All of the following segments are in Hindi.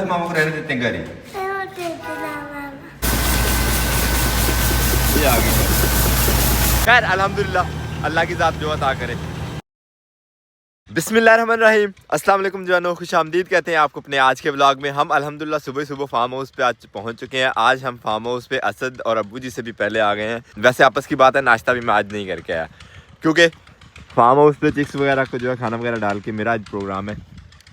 उसको मामा को रहने देते हैं घर ही। ये आ गई। खैर अल्हम्दुलिल्लाह, अल्लाह की ज़ात जो अता करे। बिस्मिल्लाहिर्रहमानिर्रहीम, अस्सलाम वालेकुम जवानों, खुशामदीद कहते हैं आपको अपने आज के व्लॉग में। हम अल्हम्दुलिल्लाह सुबह सुबह फार्म हाउस पे आज पहुंच चुके हैं। आज हम फार्म हाउस पे असद और अब्बू जी से भी पहले आ गए हैं। वैसे आपस की बात है, नाश्ता भी मैं आज नहीं करके आया क्योंकि फार्म हाउस पे चिक्स वगैरह को जो है खाना वगैरह डाल के मेरा आज प्रोग्राम है।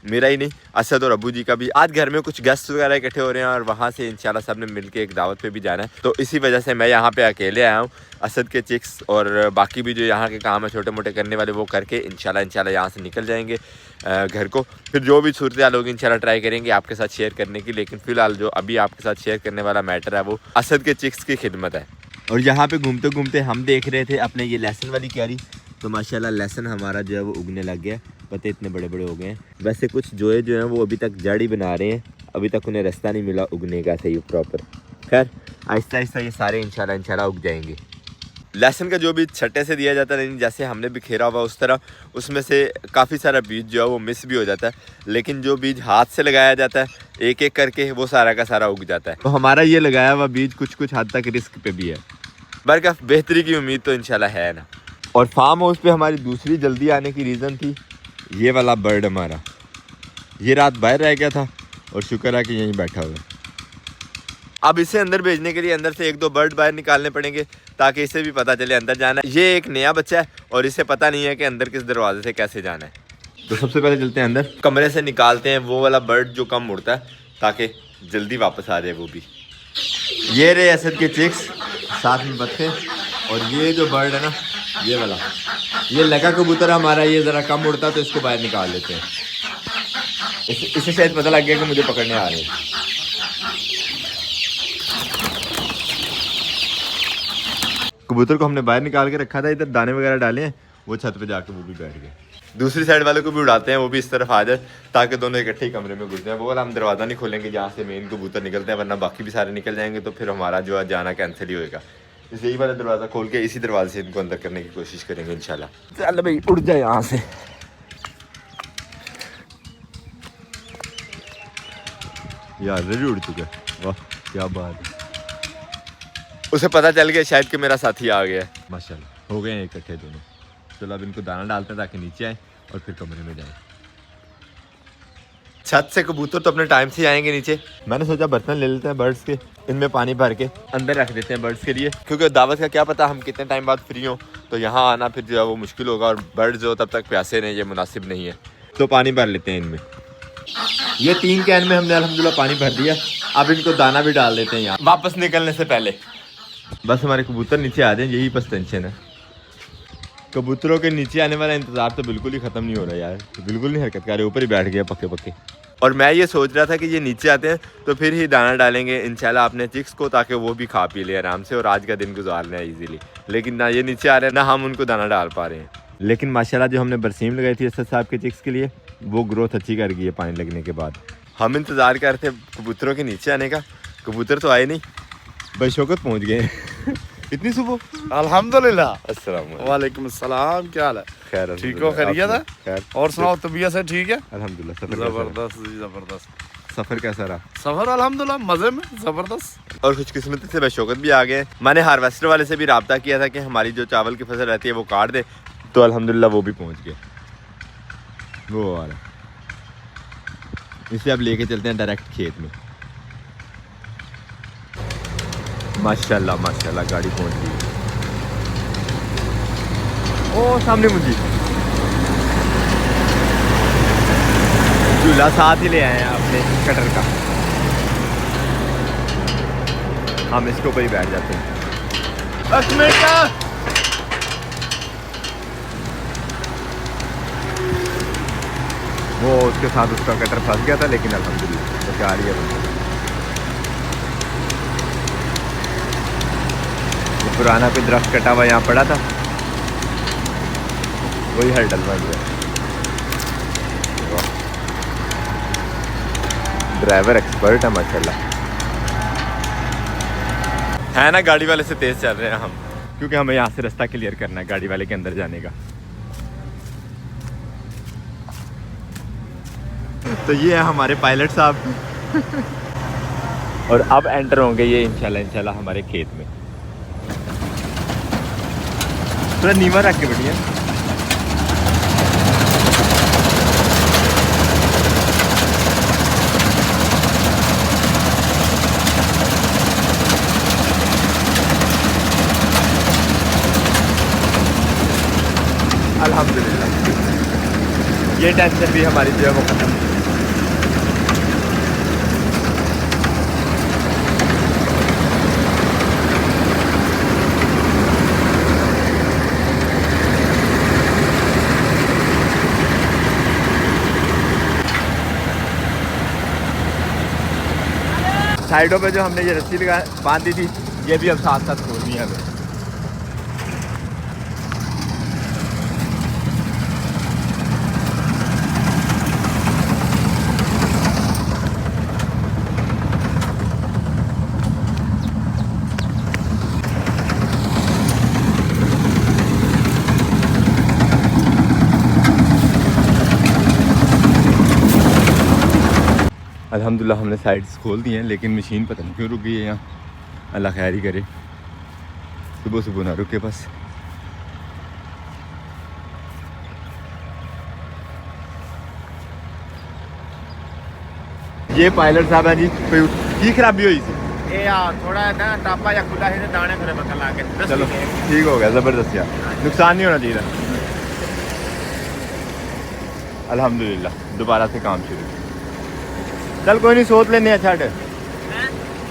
मेरा ही नहीं, असद और अब्बू जी का भी। आज घर में कुछ गेस्ट वगैरह इकट्ठे हो रहे हैं और वहाँ से इंशाल्लाह सब ने मिल के एक दावत पे भी जाना है। तो इसी वजह से मैं यहाँ पे अकेले आया हूँ। असद के चिक्स और बाकी भी जो यहाँ के काम है छोटे मोटे करने वाले वो करके इंशाल्लाह यहाँ से निकल जाएंगे घर को। फिर जो भी सूरत हाल होगी इंशाल्लाह ट्राई करेंगे आपके साथ शेयर करने की। लेकिन फ़िलहाल जो अभी आपके साथ शेयर करने वाला मैटर है वो असद के चिक्स की खिदमत है। और यहाँ पे घूमते घूमते हम देख रहे थे अपने ये लहसुन वाली क्यारी। तो माशाल्लाह लहसुन हमारा जो है वो उगने लग गया। पत्ते इतने बड़े बड़े हो गए हैं। वैसे कुछ जोए जो हैं वो अभी तक जड़ ही बना रहे हैं, अभी तक उन्हें रास्ता नहीं मिला उगने का सही प्रॉपर। खैर आहिस्ता आहिस्ता ये सारे इंशाल्लाह उग जाएंगे। लहसुन का जो बीज छट्टे से दिया जाता है, जैसे हमने बिखेरा हुआ उस तरह, उसमें से काफ़ी सारा बीज जो है वो मिस भी हो जाता है। लेकिन जो बीज हाथ से लगाया जाता है एक एक करके वो सारा का सारा उग जाता है। तो हमारा ये लगाया हुआ बीज कुछ हद तक रिस्क पे भी है, बल्कि बेहतरी की उम्मीद तो इंशाल्लाह है ना। और फार्म हाउस पे हमारी दूसरी जल्दी आने की रीज़न थी ये वाला बर्ड हमारा। ये रात बाहर रह गया था और शुक्र है कि यहीं बैठा हुआ है। अब इसे अंदर भेजने के लिए अंदर से एक दो बर्ड बाहर निकालने पड़ेंगे ताकि इसे भी पता चले अंदर जाना है। ये एक नया बच्चा है और इसे पता नहीं है कि अंदर किस दरवाजे से कैसे जाना है। तो सबसे पहले चलते हैं अंदर, कमरे से निकालते हैं वो वाला बर्ड जो कम उड़ता है ताकि जल्दी वापस आ जाए वो भी। ये रहे असद के चिक्स, साथ में बच्चे। और ये जो बर्ड है ना ये वाला, ये लगा कबूतर हमारा, ये ज़रा कम उड़ता तो इसको बाहर निकाल लेते हैं। इसे शायद पता लग गया कि मुझे पकड़ने आ रहे हैं। कबूतर को हमने बाहर निकाल के रखा था, इधर दाने वगैरह डाले हैं, वो छत पे जाके वो भी बैठ गए। दूसरी साइड वाले को भी उड़ाते हैं, वो भी इस तरफ आ जाए ताकि दोनों इकट्ठे ही कमरे में घुस जाए। वो वाला हम दरवाज़ा नहीं खोलेंगे जहाँ से मेन कबूतर निकलते हैं, वरना बाकी भी सारे निकल जाएंगे तो फिर हमारा जो है जाना कैंसिल ही होएगा। इस यही वाला दरवाज़ा खोल के इसी दरवाजे से इनको अंदर करने की कोशिश करेंगे इंशाल्लाह। चल भाई उड़ जाए यहाँ से। यार रेडी उड़ चुका है, वाह क्या बात है। उसे पता चल गया शायद कि मेरा साथी आ गया है। माशाल्लाह हो गए हैं इकट्ठे दोनों। चलो अब इनको दाना डालते हैं ताकि नीचे आए और फिर कमरे में जाएं। छत से कबूतर तो अपने टाइम से आएंगे नीचे। मैंने सोचा बर्तन ले लेते हैं बर्ड्स के, इनमें पानी भर के अंदर रख देते हैं बर्ड्स के लिए, क्योंकि दावत का क्या पता हम कितने टाइम बाद फ्री हों, तो यहाँ आना फिर जो है वो मुश्किल होगा और बर्ड्स जो तब तक प्यासे रहें ये मुनासिब नहीं है। तो पानी भर लेते हैं इनमें। ये 3 कैन में हमने अल्हम्दुलिल्लाह पानी भर दिया। अब इनको दाना भी डाल देते हैं यहाँ वापस निकलने से पहले। बस हमारे कबूतर नीचे आ जाए, यही बस टेंशन है। कबूतरों के नीचे आने वाला इंतज़ार तो बिल्कुल ही ख़त्म नहीं हो रहा यार, बिल्कुल नहीं हरकत कर रहे, ऊपर ही बैठ गया पक्के पक्के। और मैं ये सोच रहा था कि ये नीचे आते हैं तो फिर ही दाना डालेंगे इंशाल्लाह अपने चिक्स को, ताकि वो भी खा पी ले आराम से और आज का दिन गुजार लें ईजीली। लेकिन ना ये नीचे आ रहे हैं ना हम उनको दाना डाल पा रहे हैं। लेकिन माशाल्लाह जो हमने बरसीम लगाई थी असद साहब के चिक्स के लिए वो ग्रोथ अच्छी कर गई है पानी लगने के बाद। हम इंतज़ार कर रहे थे कबूतरों के नीचे आने का, कबूतर तो आए नहीं, बशौकत पहुँच गए इतनी सुबह। अल्हम्दुलिल्लाह। अस्सलाम वालेकुम अस्सलाम, क्या हाल है? खैर ठीक हो, खैरियत है? खैर और सुनाओ तबीयत है ठीक है? अल्हम्दुलिल्लाह। जबरदस्त जी जबरदस्त। सफ़र कैसा रहा? सफर अल्हम्दुलिल्लाह मजे में जबरदस्त। और खुशकिस्मती से बशौकत भी आ गए। मैंने हार्वेस्टर वाले से भी रब्ता किया था कि हमारी जो चावल की फसल रहती है वो काट दे, तो अल्हम्दुलिल्लाह वो भी पहुंच गए। वो आ रहा, इसे अब लेके चलते हैं डायरेक्ट खेत में। माशाल्लाह माशाल्लाह गाड़ी पहुंच गई। ओ सामने मुझे झूला साथ ही ले आए हैं अपने कटर का, हम इसके ऊपर ही बैठ जाते हैं। वो उसके साथ उसका कटर फंस गया था, लेकिन अल्हम्दुलिल्लाह तो क्या आ रही है। वो पुराना कोई दरख्त कटा हुआ यहाँ पड़ा था, वही हर डलवा गया। ड्राइवर एक्सपर्ट है माशाल्लाह। है ना, गाड़ी वाले से तेज़ चल रहे हैं हम, क्योंकि हमें यहाँ से रास्ता क्लियर करना है गाड़ी वाले के अंदर जाने का। तो ये है हमारे पायलट साहब, और अब एंटर होंगे ये इंशाल्लाह हमारे खेत में। थोड़ा नीवा रख के बढ़िया। अल्हम्दुलिल्लाह ये टेंशन भी हमारी जो है वो खत्म। साइडों पे जो हमने ये रस्सी लगा बांधी थी ये भी अब साथ साथ खोलनी है हमें। अल्हम्दुलिल्लाह हमने साइड्स खोल दी हैं, लेकिन मशीन पता नहीं क्यों रुक गई है यहाँ। अल्लाह खैर ही करे, सुबह सुबह ना रुके बस। ये पायलट साहब है जी, कोई की खराबी हुई थी? ये थोड़ा ना टापा या खुला है, दाने खड़े बकल लाके। चलो ठीक हो गया, ज़बरदस्त यार, नुकसान नहीं होना चाहिए। अल्हम्दुलिल्लाह दोबारा से काम शुरू। चल कोई नहीं, सोच लेने छड़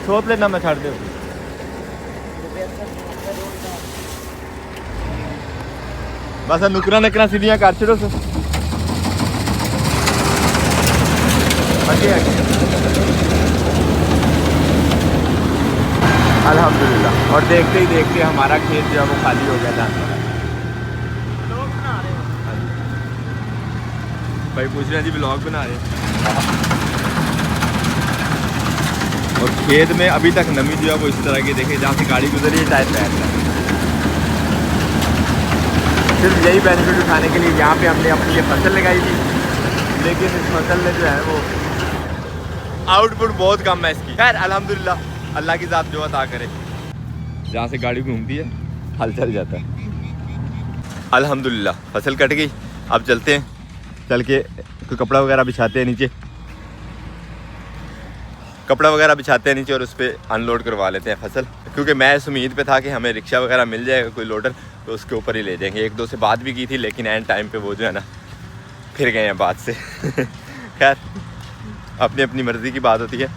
सोच लेना, मैं छड़ दे। बस नुकरा नकरा सीढ़ियाँ कर छो। अल्हम्दुलिल्लाह, और देखते ही देखते हमारा खेत जो है वो खाली हो गया था। भाई पूछ रहे हैं जी ब्लॉग बना रहे हैं। और खेत में अभी तक नमी जो है वो इस तरह की, देखिए जहाँ से गाड़ी गुजरी है टायर पैर है। सिर्फ यही बेनिफिट उठाने के लिए यहाँ पे हमने अपनी ये फसल लगाई थी, लेकिन इस फसल में जो है वो आउटपुट बहुत कम है इसकी। खैर अल्हम्दुलिल्लाह, अल्लाह की ज़ात जो अता करे, जहाँ से गाड़ी घूमती है हल चल जाता है। अल्हम्दुलिल्लाह फसल कट गई। अब चलते हैं, चल के कोई कपड़ा वगैरह बिछाते हैं नीचे, कपड़ा वगैरह बिछाते हैं नीचे और उस पर अनलोड करवा लेते हैं फसल। क्योंकि मैं इस उम्मीद पे था कि हमें रिक्शा वगैरह मिल जाएगा कोई लोडर, तो उसके ऊपर ही ले जाएंगे। एक दो से बात भी की थी, लेकिन एंड टाइम पे वो जो है ना फिर गए हैं बात से। खैर अपनी अपनी मर्ज़ी की बात होती है।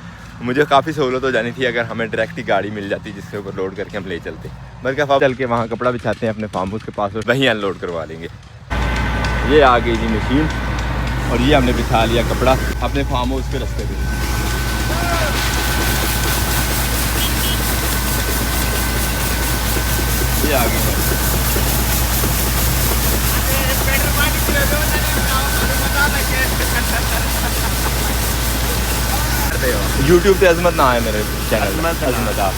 मुझे काफ़ी सहूलत हो जानी थी अगर हमें डायरेक्ट ही गाड़ी मिल जाती जिसके ऊपर लोड करके हम ले चलते। बल्कि अब चल के वहाँ कपड़ा बिछाते हैं अपने फार्म हाउस के पास और वहीं अनलोड करवा लेंगे। ये आ गई जी मशीन और ये हमने बिछा लिया कपड़ा अपने फार्म हाउस के रास्ते पे। ये आ गई यूट्यूब पे अजमत ना आए मेरे चैनल में। अजमत आप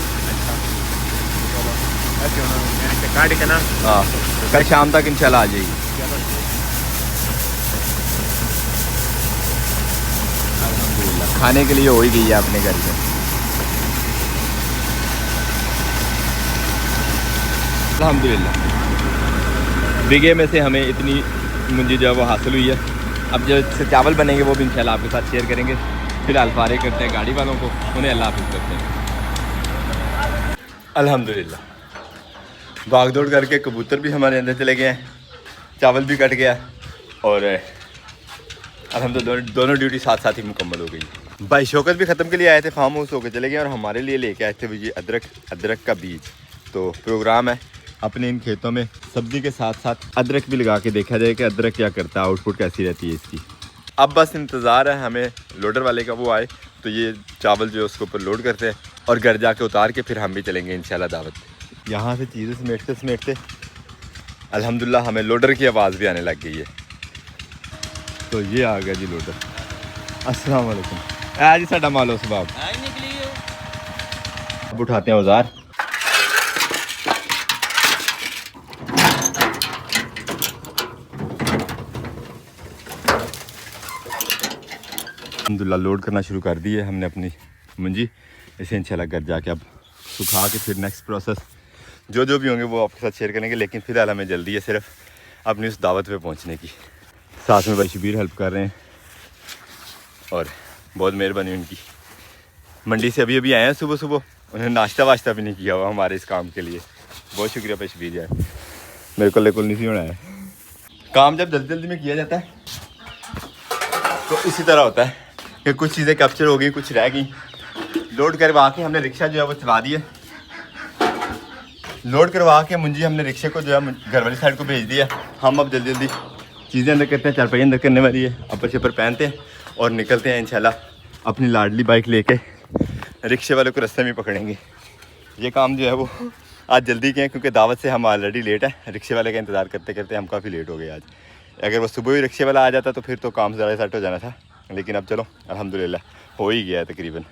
हाँ, कल शाम तक इंशाल्लाह आ जाएगी। अल्हम्दुलिल्लाह खाने के लिए हो ही गई है अपने घर में। अल्हम्दुलिल्लाह बीघे में से हमें इतनी मुंजी जो है वो हासिल हुई है। अब जो इससे चावल बनेंगे वो भी इंशाल्लाह आपके साथ शेयर करेंगे। फिलहाल फारिग करते हैं गाड़ी वालों को, उन्हें अल्लाह हाफ़िज़ करते हैं। अल्हम्दुलिल्लाह भाग दौड़ करके कबूतर भी हमारे अंदर चले गए हैं, चावल भी कट गया और अल्हम्दुलिल्लाह दोनों ड्यूटी साथ साथ ही मुकम्मल हो गई। भाई शौकत भी ख़त्म के लिए आए थे, फार्म हाउस होकर चले गए और हमारे लिए लेके आए थे ये अदरक का बीज। तो प्रोग्राम है अपने इन खेतों में सब्ज़ी के साथ साथ अदरक भी लगा के देखा जाए कि अदरक क्या करता है, आउटपुट कैसी रहती है इसकी। अब बस इंतज़ार है हमें लोडर वाले का, वो आए तो ये चावल जो है उसके ऊपर लोड करते हैं और घर जाके उतार के फिर हम भी चलेंगे इंशाल्लाह दावत। यहाँ से चीज़ें समेटते समेटते अल्हम्दुलिल्लाह हमें लोडर की आवाज़ भी आने लग गई है। तो ये आ गया जी लोडर। अस्सलाम वालेकुम। आज ही साडा मालो सबाब अब उठाते हैं औजार। अल्हम्दुलिल्लाह लोड करना शुरू कर दी है हमने अपनी मुंजी। इसे इंशाल्लाह घर जाके अब सुखा के फिर नेक्स्ट प्रोसेस जो जो भी होंगे वो आपके साथ शेयर करेंगे। लेकिन फ़िलहाल हमें जल्दी है सिर्फ अपनी उस दावत पे पहुंचने की। साथ में भाई शबीर हेल्प कर रहे हैं और बहुत मेहरबानी उनकी। मंडी से अभी अभी आए हैं सुबह सुबह, उन्होंने नाश्ता वाश्ता भी नहीं किया हुआ हमारे इस काम के लिए। बहुत शुक्रिया भाई शबीर यार, मेरे को लेकुल नहीं होना है। काम जब जल्दी जल्दी में किया जाता है तो इसी तरह होता है कि कुछ चीज़ें कैप्चर हो गई, कुछ रह गई। लोड करवा के हमने रिक्शा जो है वो चला दिया। लोड करवा के मुंजी हमने रिक्शे को जो है घर वाली साइड को भेज दिया। हम अब जल्दी जल्दी चीज़ें अंदर करते हैं, चारपाई अंदर करने वाली है, अपर शपर पहनते हैं और निकलते हैं इंशाल्लाह अपनी लाडली बाइक लेके। रिक्शे वाले को रास्ते में पकड़ेंगे। ये काम जो है वो आज जल्दी के हैं क्योंकि दावत से हम ऑलरेडी लेट है। रिक्शे वाले का इंतज़ार करते करते हम काफ़ी लेट हो गए आज। अगर वो सुबह ही रिक्शे वाला आ जाता तो फिर तो काम ज़्यादा सेट हो जाना था, लेकिन अब चलो अल्हम्दुलिल्लाह हो ही गया है तकरीबन।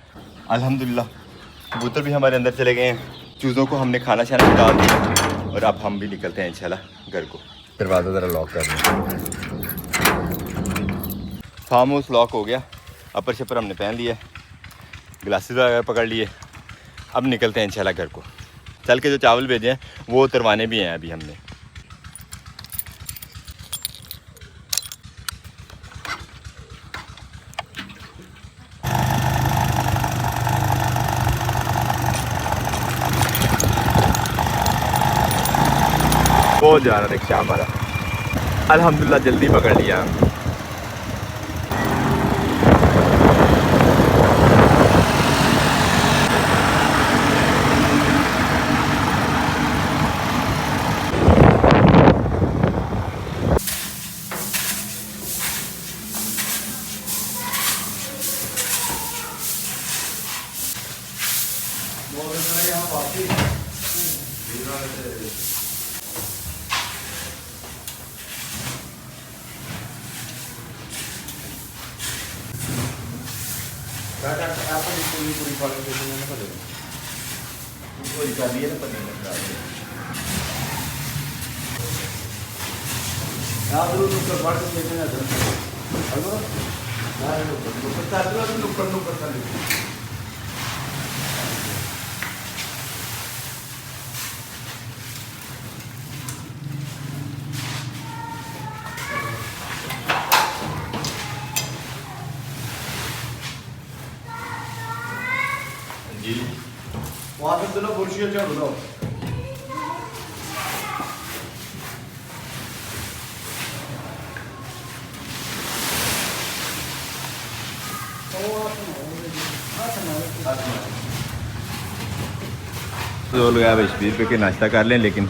अल्हम्दुलिल्लाह कबूतर भी हमारे अंदर चले गए हैं, चूज़ों को हमने खाना शाना डाल दिया और अब हम भी निकलते हैं इंशाल्लाह घर को। दरवाज़ा ज़रा लॉक कर दें। फार्म हाउस लॉक हो गया, अपर शपर हमने पहन लिया, ग्लासेस वगैरह पकड़ लिए। अब निकलते हैं इंशाल्लाह घर को। चल के जो चावल भेजे हैं वो उतरवाने भी हैं अभी हमने। बहुत जा रहा रिक्शा हमारा, अल्हम्दुलिल्लाह जल्दी पकड़ लिया। जी वहाँ पे दोनों बुर्शिया चढ़ लो। तो लोग यार 20 रुपये के नाश्ता कर लें, लेकिन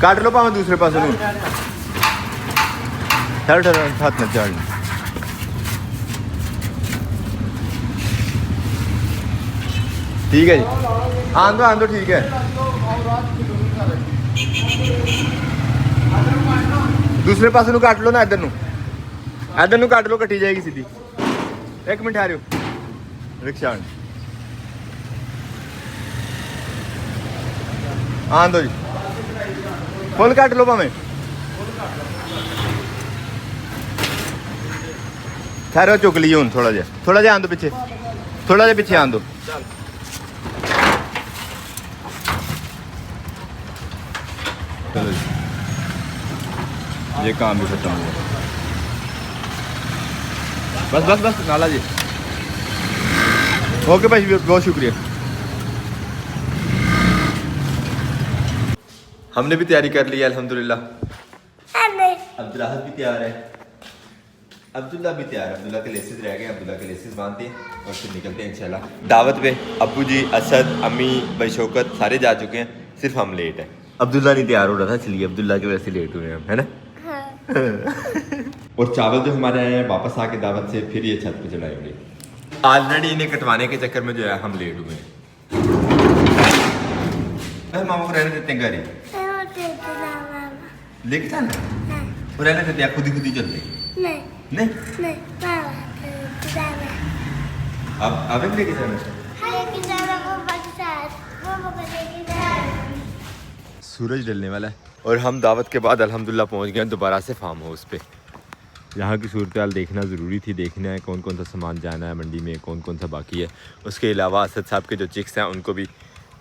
काट लो पावे दूसरे पास ठहर ठहर हाथ में चढ़। ठीक है जी, आन दो ठीक है। दूसरे पास काट लो ना, इधर नू काट लो, कटी जाएगी सीधी। एक मिनट आ रही हो रिक्शा आन दो जी, फुल काट लो भावें। ठहरो चुक लीजिए हूँ, थोड़ा जा आन दो पीछे, थोड़ा जा पीछे आन दो। चलो जी, ये काम भी खत्म हुआ। बस नाला जी। ओके भाई, बहुत शुक्रिया। हमने भी तैयारी कर ली है अल्हम्दुलिल्लाह। अब्दुल्लाह भी तैयार है, अब्दुल्ला भी तैयार है। अब्दुल्ला के लेसेस रह गए, अब्दुल्ला के लेसेस बांधते हैं और फिर निकलते हैं इंशाल्लाह दावत पे। अब्बू जी, असद, अम्मी, भाई शौकत सारे जा चुके हैं, सिर्फ हम लेट हैं। अब्दुल्ला नहीं तैयार हो रहा था, इसलिए अब्दुल्ला की वजह से लेट हुए हम, है ना। और चावल जो हमारे आए हैं वापस आके दावत से, फिर ये छत पे चढ़ाएंगे। ऑलरेडी इन्हें कटवाने के चक्कर में जो है हम लेट हुए हैं। मामा को रहने देते हैं घर ही, लेके जाना और रहने देते हैं, खुद ही चलते नहीं। अब लेके जाना सूरज ढलने वाला है और हम दावत के बाद अल्हम्दुलिल्लाह पहुंच गए दोबारा से फार्म हाउस पे। यहाँ की सूरत हाल देखना ज़रूरी थी, देखना है कौन कौन सा सामान जाना है मंडी में, कौन कौन सा बाकी है। उसके अलावा असद साहब के जो चिक्स हैं उनको भी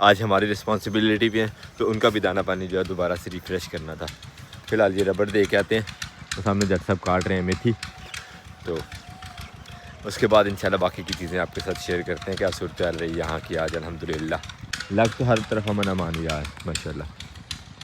आज हमारी रिस्पॉन्सिबिलिटी भी है, तो उनका भी दाना पानी जो है दोबारा से रिफ़्रेश करना था। फ़िलहाल ये रबड़ दे के आते हैं, तो सामने जट साहब काट रहे हैं मेथी, तो उसके बाद इंशाल्लाह बाकी की चीज़ें आपके साथ शेयर करते हैं क्या सूरत हाल रही यहाँ की आज। अल्हम्दुलिल्लाह लग तो हर तरफ अमन अमान ही रहा है माशाल्लाह।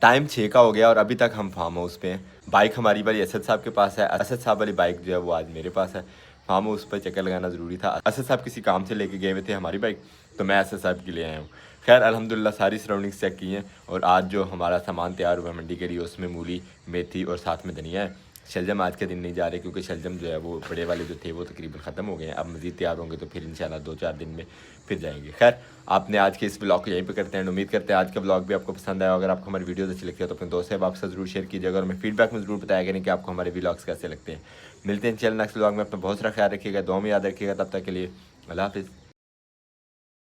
टाइम 6 का हो गया और अभी तक हम फार्म हाउस पे हैं। बाइक हमारी वाली असद साहब के पास है, असद साहब वाली बाइक जो है वो आज मेरे पास है। फार्म हाउस पर चक्कर लगाना ज़रूरी था। असद साहब किसी काम से लेके गए हुए थे हमारी बाइक, तो मैं असद साहब की ले आया हूँ। खैर अल्हम्दुलिल्लाह सारी सराउंडिंग्स चेक की हैं और आज जो हमारा सामान तैयार हुआ मंडी के लिए उसमें मूली, मेथी और साथ में धनिया है। शलजम आज के दिन नहीं जा रहे क्योंकि शलजम जो है वो बड़े वाले जो थे वो तकरीबन ख़त्म हो गए हैं। अब मज़ीद तैयार होंगे तो फिर इंशाल्लाह 2-4 दिन में फिर जाएंगे। खैर आपने आज के इस ब्लॉग को यहीं पे करते हैं। उम्मीद करते हैं आज का ब्लॉग भी आपको पसंद आया। अगर आपको हमारी वीडियोस अच्छी लगती है तो अपने दोस्त से आपके साथ ज़रूर शेयर कीजिएगा और हमें फीडबैक में ज़रूर बताया करें कि आपको हमारे व्लॉग्स कैसे लगते हैं। मिलते हैं चल नेक्स्ट ब्लॉग में। अपना बहुत सारा ख्याल रखिएगा, दुआ में याद रखिएगा। तब तक के लिए अल्लाह हाफ़िज़।